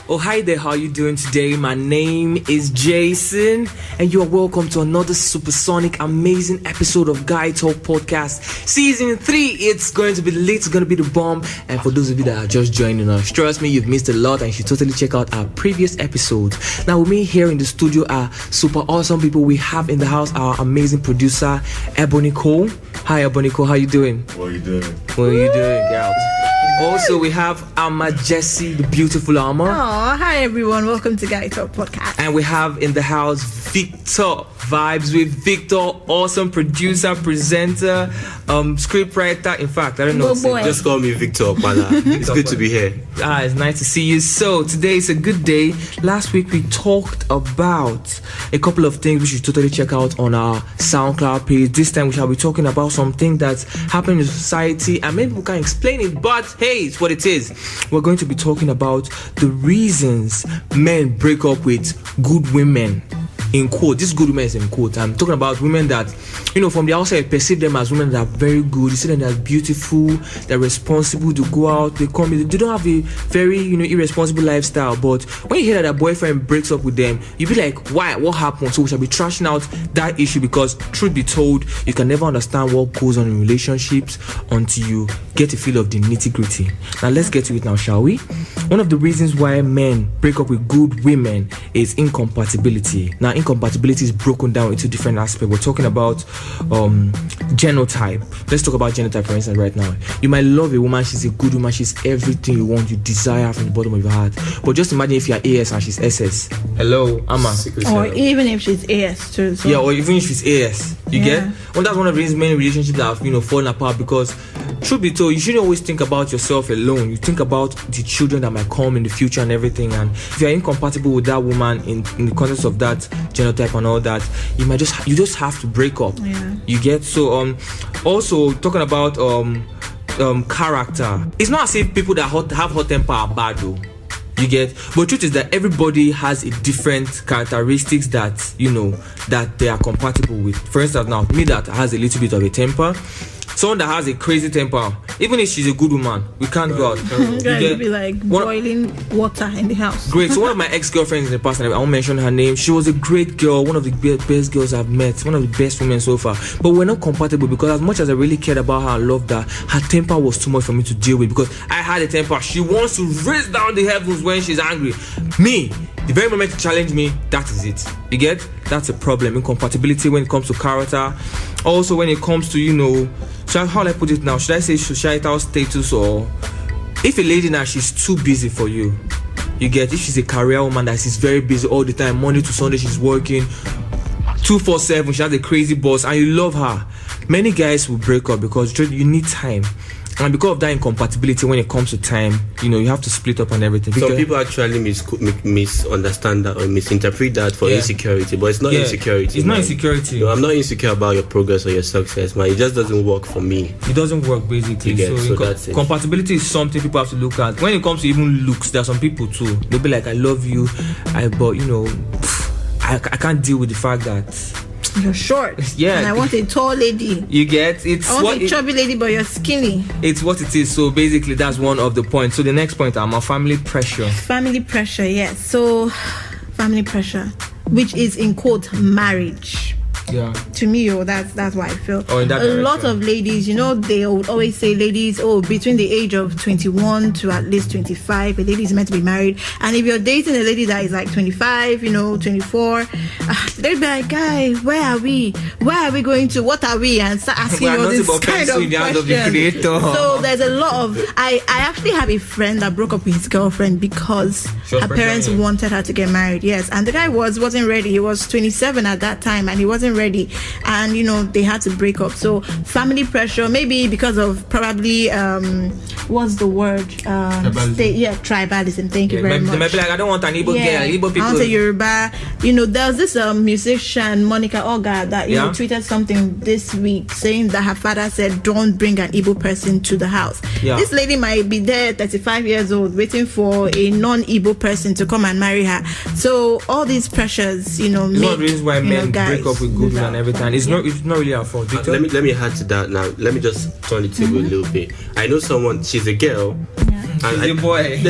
Oh, hi there, how are you doing today? My name is Jason, and you are welcome to another supersonic, amazing episode of Guytalk Podcast. Season 3, it's going to be lit, it's going to be the bomb. And for those of you that are just joining us, trust me, you've missed a lot and you should totally check out our previous episodes. Now, with me here in the studio are super awesome people. We have in the house our amazing producer, Ebony Cole. Hi, Ebony Cole, how you doing? What are you doing? What are you doing, girl? Also, we have Amma Jessie, the beautiful Amma. Oh, hi everyone. Welcome to Guytalk Podcast. And we have in the house Victor. Vibes with Victor, awesome producer, presenter, scriptwriter. In fact, I don't know. Just call me Victor, brother. It's good to be here. It's nice to see you. So today is a good day. Last week we talked about a couple of things we should totally check out on our SoundCloud page. This time we shall be talking about something that's happening in society. I mean, we can't explain it, but hey, it's what it is. We're going to be talking about the reasons men break up with good women. In quote, this good women is in quote. I'm talking about women that, from the outside, perceive them as women that are very good. You see them as beautiful, they're responsible to go out, they come in. They don't have a very, irresponsible lifestyle. But when you hear that their boyfriend breaks up with them, you be like, why? What happened? So we shall be trashing out that issue because, truth be told, you can never understand what goes on in relationships until you get a feel of the nitty-gritty. Now, let's get to it now, shall we? One of the reasons why men break up with good women is incompatibility. Now, incompatibility is broken down into different aspects. We're talking about genotype. Let's talk about genotype, for instance, right now. You might love a woman, she's a good woman, she's everything you want, you desire from the bottom of your heart. But just imagine if you're AS and she's SS. Hello, Amma. Or even if she's AS too. So. Yeah, or even if she's AS. You get? Well, that's one of the reasons many relationships that have, fallen apart because, truth be told, you shouldn't always think about yourself alone. You think about the children that might come in the future and everything. And if you're incompatible with that woman in the context of that genotype and all that, you just have to break up. Yeah. You get? So also talking about character. It's not as if people that have hot temper are bad though. You get? But truth is that everybody has a different characteristics that that they are compatible with. For instance, now me that has a little bit of a temper, someone that has a crazy temper, even if she's a good woman, we can't go out. It'd be like boiling water in the house. Great. So one of my ex-girlfriends in the past, and I won't mention her name, she was a great girl, one of the best girls I've met, one of the best women so far. But we're not compatible because as much as I really cared about her and loved her temper was too much for me to deal with because I had a temper. She wants to raise down the heavens when she's angry. Me, the very moment to challenge me, that is it. You get? That's a problem. Incompatibility when it comes to character. Also when it comes to, how do I put it now? Should I say societal status, or if a lady now she's too busy for you? You get? If she's a career woman that she's very busy all the time, Monday to Sunday she's working 2-4-7, she has a crazy boss and you love her. Many guys will break up because you need time. And because of that incompatibility when it comes to time, you have to split up on everything. Some people actually misunderstand that or misinterpret that for insecurity, but it's not insecurity. It's not insecurity. No, I'm not insecure about your progress or your success, man. It just doesn't work for me. It doesn't work basically. So that's it. Compatibility is something people have to look at. When it comes to even looks, there are some people too. They'll be like, I love you, but I can't deal with the fact that you're short. Yeah. And I want a tall lady. You get? I want a chubby lady, but you're skinny. It's what it is. So basically, that's one of the points. So the next point, family pressure. Family pressure, yes. So family pressure, which is in quote marriage. Yeah. To me, that's why I feel. In that direction. Lot of ladies, they would always say, ladies, between the age of 21 to at least 25, a lady is meant to be married. And if you're dating a lady that is like 25, 24, they'd be like, guy, where are we? Where are we going to? What are we? And start asking all this kind of questions. So there's a lot of. I actually have a friend that broke up with his girlfriend because her parents wanted her to get married. Yes, and the guy wasn't ready. He was 27 at that time, and he wasn't ready, and they had to break up. So family pressure, maybe because of probably what's the word? Tribalism. Thank you very much. They might be like, I don't want an Igbo girl. Igbo people. I want a Yoruba. There's this musician Monica Oga that tweeted something this week saying that her father said, don't bring an Igbo person to the house. This lady might be there 35 years old waiting for a non-Igbo person to come and marry her. So all these pressures, it's one of the reasons why men break up with good and every time. It's not really our fault. Let me add to that now. Let me just turn the table a little bit. I know someone, she's a girl. She's a boy.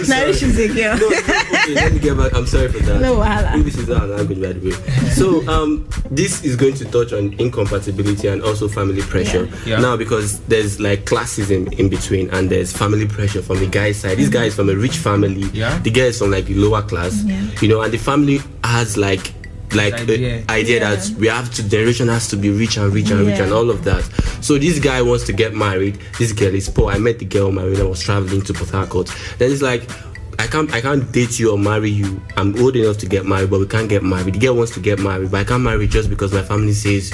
Now she's a girl. No, okay, let me get back. I'm sorry for that. No wahala. English is not a language, by the way. So, this is going to touch on incompatibility and also family pressure. Yeah. Now, because there's like classism in between, and there's family pressure from the guy's side. This guy is from a rich family. Yeah. The girl is from like the lower class. Yeah. You know, and the family has like idea. idea that we have to, generation has to be rich and rich and rich and all of that. So this guy wants to get married. This girl is poor. I met the girl when I was traveling to Port Harcourt. Then it's like, I can't date you or marry you. I'm old enough to get married, but we can't get married. The girl wants to get married, but I can't marry just because my family says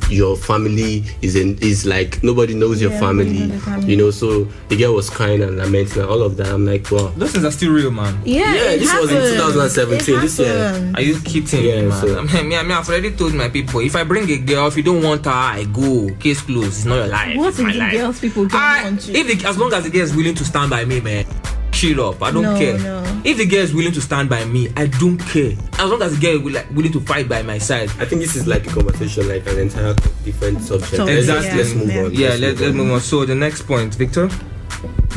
your family is like nobody knows your family. You know. So the girl was crying and lamenting and all of that. I'm like, wow, Those things are still real, man. Yeah, this was in 2017. This year. Are you kidding me, man? So- I've already told my people, if I bring a girl, if you don't want her, I go. Case closed. It's not your life. What it's if my the life. girls people don't want you? As long as the girl is willing to stand by me, man. Chill up. I don't No, care. no. If the girl is willing to stand by me, I don't care. As long as the girl is willing to fight by my side. I think this is like a conversation, like an entire different subject. Exactly. Let's move on. Yeah, let's move on. So the next point, Victor.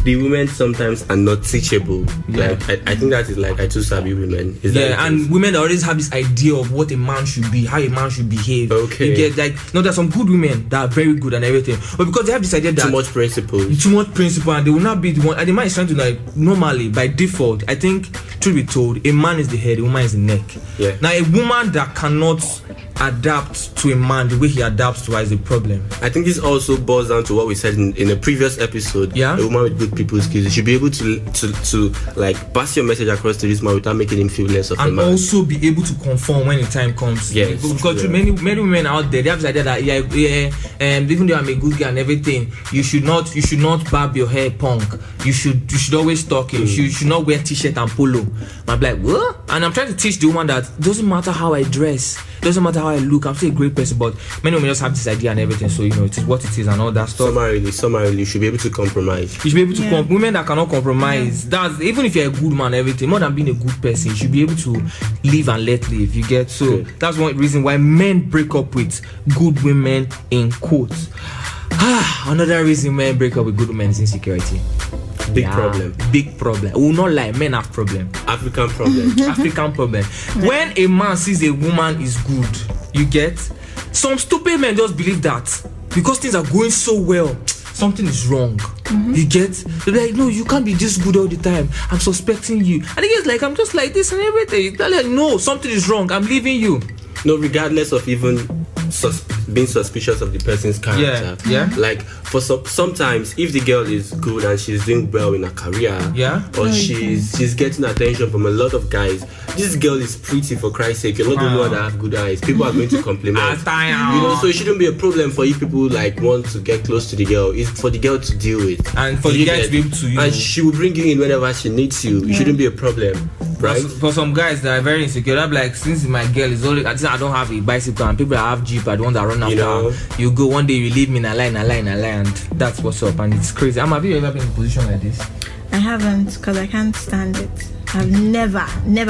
The women sometimes are not teachable. Yeah. Like I think that is like I too savvy women. Is that Yeah, and women always have this idea of what a man should be, how a man should behave. Okay. You get like, no, there's some good women that are very good and everything, but because they have this idea that too much principle. and they will not be the one, and the man is trying to like normally by default. I think, truth be told, a man is the head, a woman is the neck. Yeah. Now a woman that cannot adapt to a man the way he adapts to her is a problem. I think this also boils down to what we said in a previous episode. Yeah. A woman with good people skills, you should be able to like pass your message across to this man without making him feel less of a And man. also be able to conform when the time comes. Yes, because yeah. many women out there, they have this idea that even though I'm a good guy and everything, you should not barb your hair punk. You should always talk it. You should not wear t-shirt and polo. I'm like, what? And I'm trying to teach the woman that it doesn't matter how I dress, doesn't matter how I look, I'm still a great person. But many women just have this idea and everything, so it is what it is and all that stuff. Summarily, you should be able to compromise. You should be able to women that cannot compromise. That's even if you're a good man, everything more than being a good person, you should be able to live and let live. You get so that's one reason why men break up with good women in quotes. Another reason men break up with good women is insecurity. Big problem. Big problem. We will not lie, men have problem. African problem. African problem. When a man sees a woman is good, you get some stupid men just believe that because things are going so well, something is wrong. You get, they're like, no, you can't be this good all the time. I'm suspecting you. And he gets like, I'm just like this and everything. They're like, no, something is wrong. I'm leaving you. No, regardless of even being suspicious of the person's character. Yeah. Like for sometimes, if the girl is good and she's doing well in her career, or she's getting attention from a lot of guys, this girl is pretty, for Christ's sake. You're not the only one that have good eyes. People are going to compliment. You know, so it shouldn't be a problem for you people like want to get close to the girl. It's for the girl to deal with, and for the guy to be able to. And she will bring you in whenever she needs you. It shouldn't be a problem, right? For some guys that are very insecure, I'm like, since my girl is only, I don't have a bicycle and people that have Jeep are the ones that run after. You go one day, you leave me in a line, and that's what's up, and it's crazy. Have you ever been in a position like this? I haven't, because I can't stand it. I've never.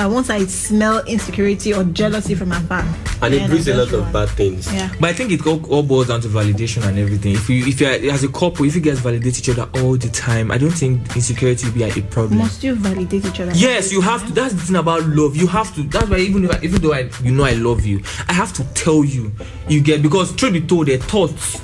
Once I smell insecurity or jealousy from afar, and it brings a lot of bad things. Yeah. But I think it all boils down to validation and everything. If you're as a couple, if you guys validate each other all the time, I don't think insecurity will be a problem. Must you validate each other? Yes, you have to. That's the thing about love. You have to. That's why even though I love you, I have to tell you. You get, because truth be told, their thoughts.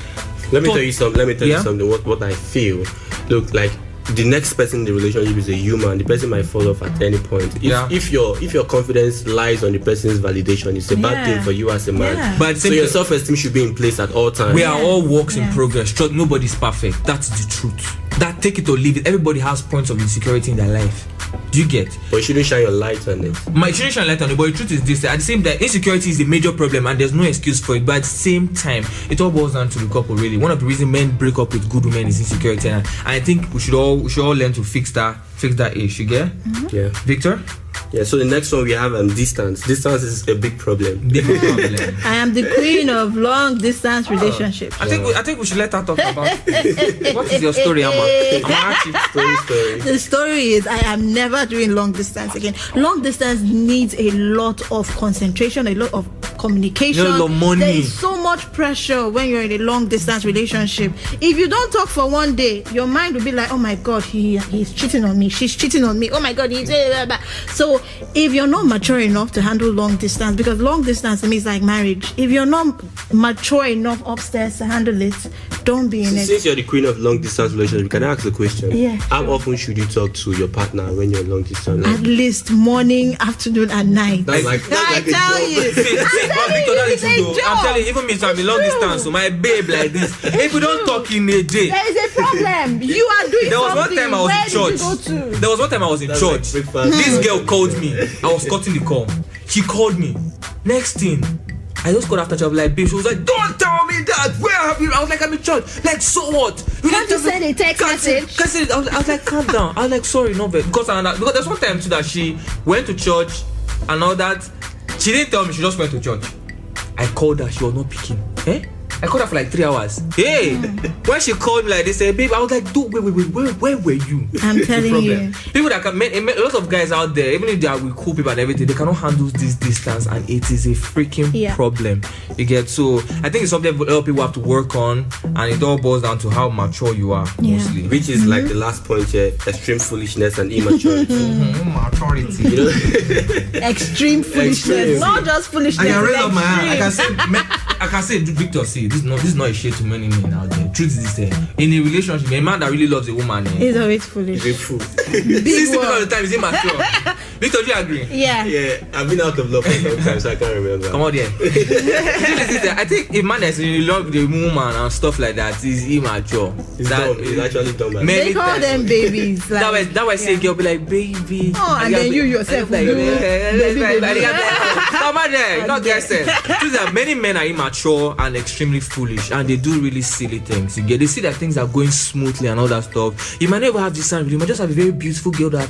Let me tell you something. What I feel. Look, like, the next person in the relationship is a human. The person might fall off at any point. If your confidence lies on the person's validation, it's a bad thing for you as a man. Yeah. But so your self-esteem should be in place at all times. We are all works in progress. Nobody's perfect. That's the truth. That, take it or leave it. Everybody has points of insecurity in their life. Do you get? But you shouldn't shine your light on it. My shouldn't shine light on it, but the truth is this: at the same time, insecurity is a major problem, and there's no excuse for it. But at the same time, it all boils down to the couple. Really, one of the reasons men break up with good women is insecurity, and I think we should all learn to fix that issue. Yeah. Yeah. Victor. Yeah, so the next one we have distance. Distance is a big problem. I am the queen of long distance relationships. I think we should let her talk about what is your story, Amma? Story. The story is I am never doing long distance again. Long distance needs a lot of concentration, a lot of communication. No money. There is so much pressure when you're in a long distance relationship. If you don't talk for one day, your mind will be like, oh my God, he's cheating on me, she's cheating on me, oh my God, he's blah, blah. So if you're not mature enough to handle long distance, because long distance to me is like marriage, if you're not mature enough upstairs to handle it, don't be in it. Since you're the queen of long distance relationship, can I ask a question? Yeah, How sure. often should you talk to your partner when you're long distance? At least morning, afternoon, and night. That's like I a tell job. you. See, Victor, that is It's a true, though. I'm job. telling you, even me, so I'm in long True. distance, so my babe like this. If we don't talk in a day, There is a problem. You are doing there was one something. time I was Where in church. did you go to? There was one time I was in That's church. like breakfast. This girl called me. I was cutting the call. She called me. Next thing, I just called after church. I was like, babe. She was like, don't tell me that. Where have you? I was like, I'm in church. Like, so what? Can't you send a text message? I was like, calm down. I was like, sorry, no, babe. Because there's one time too that she went to church and all that. She didn't tell me. She just went to church. I called her. She was not picking. I called her for like 3 hours. Hey, when she called me like this, babe, I was like, dude, wait, where were you? I'm The telling problem. you. People that can, a lot of guys out there, even if they are with cool people and everything, they cannot handle this distance, and it is a freaking problem. You get, so I think it's something a lot of people have to work on, and it all boils down to how mature you are mostly. Which is like the last point here: extreme foolishness and immaturity. Maturity. You know, Extreme foolishness, Extreme. not just foolishness. I can raise it's up my hand. extreme. I can say, Victor, see, this is not a shade to many men out there. Truth is this: in a relationship, a man that really loves a woman, It's always foolish. it's a fool. 60% word. of the time is immature. Victor, do you agree? Yeah. Yeah, I've been out of love for some time, so I can't remember. Come on, there. I think a man that's in love with a woman and stuff like that is immature. It's dumb. It's actually dumb. Man, They call them babies. Like, That way say girl be like baby. Oh, and then you yourself like, will do baby. Come on there, you not get sense. Truth is that many men are immature and extremely foolish, and they do really silly things. You get, they see that things are going smoothly and all that stuff. You might never have this time. You might just have a very beautiful girl that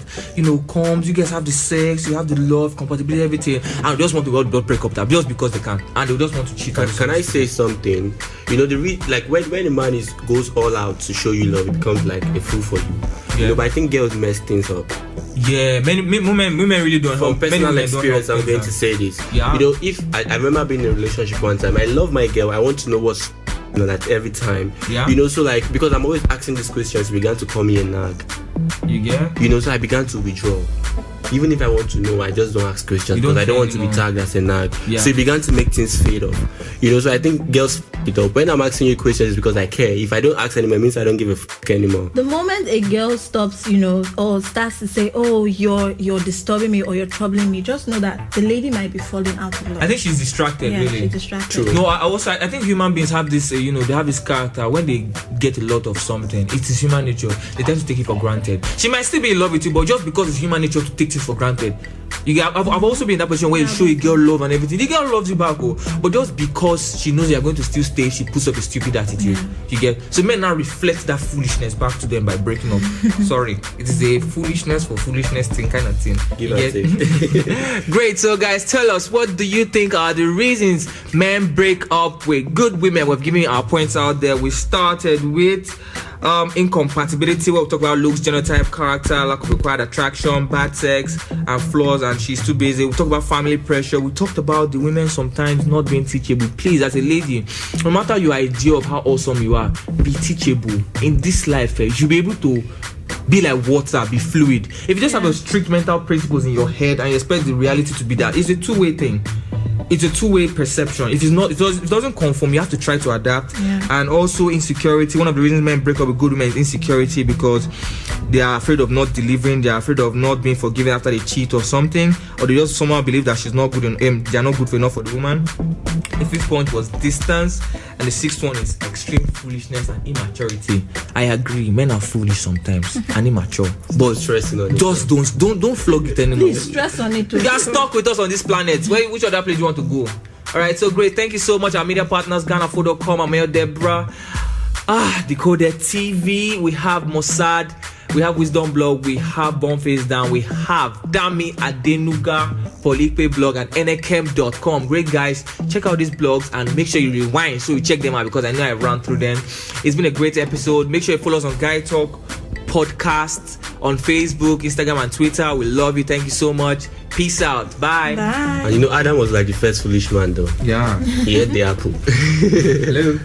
comes. You guys have the sex, you have the love, compatibility, everything, and they just want to don't break up that just because they can, and they just want to cheat. Can I say something? Like when a man goes all out to show you love, it becomes like a fool for you. Yeah. But I think girls mess things up. Yeah, many women really don't From help. Many personal women don't experience, help I'm going things to say this. Yeah. If I remember being in a relationship one time, I love my girl. I want to know what's that every time. Yeah. So like, because I'm always asking these questions, she began to call me a nag. You get? So I began to withdraw. Even if I want to know, I just don't ask questions You don't because I don't care want to be anymore. tagged as a nag. Yeah. So it began to make things fade off. So I think girls f it up. When I'm asking you questions, it's because I care. If I don't ask anymore, it means I don't give a f anymore. The moment a girl stops, or starts to say, "Oh, you're disturbing me or you're troubling me," just know that the lady might be falling out of love. I think she's distracted. yeah, Really. she's distracted. True. No, I think human beings have this, they have this character. When they get a lot of something, it is human nature. They tend to take it for granted. She might still be in love with you, but just because it's human nature to take things for granted. I've also been in that position where you show a girl love and everything. The girl loves you back, but just because she knows you're going to still stay, she puts up a stupid attitude. You get? So men now reflect that foolishness back to them by breaking up. Sorry, it is a foolishness for foolishness thing kind of thing. Give You and get? take. Great. So guys, tell us, what do you think are the reasons men break up with good women? We've given our points out there. We started with incompatibility, where we talk about looks, genotype, character, lack of required attraction, bad sex, and flaws, and she's too busy. We talked about family pressure. We talked about the women sometimes not being teachable. Please, as a lady, no matter your idea of how awesome you are, be teachable. In this life, you should be able to be like water, be fluid. If you just have a strict mental principles in your head and you expect the reality to be that, it's a two-way thing. It's a two-way perception. If it doesn't conform, you have to try to adapt. And also insecurity. One of the reasons men break up with good women is insecurity, because they are afraid of not delivering, they are afraid of not being forgiven after they cheat or something, or they just somehow believe that she's not good they are not good enough for the woman. The fifth point was distance, and the sixth one is extreme foolishness and immaturity. I agree, men are foolish sometimes and immature, but Stressing on it. just don't flog it anymore. Please stress on it too. You are stuck with us on this planet. Which other place do you want to go? Alright, so great. Thank you so much. Our media partners, GhanaFood.com, Amayo Deborah, Decoded TV, we have Mossad, we have Wisdom Blog, we have Boneface Down, we have Dami Adenuga, Polikpe Blog, and nkem.com. Great guys, check out these blogs and make sure you rewind so you check them out, because I know I ran through them. It's been a great episode. Make sure you follow us on Guytalk Podcast on Facebook, Instagram, and Twitter. We love you. Thank you so much. Peace out. Bye. Bye. And Adam was like the first foolish man though. Yeah. He ate the apple. Hello.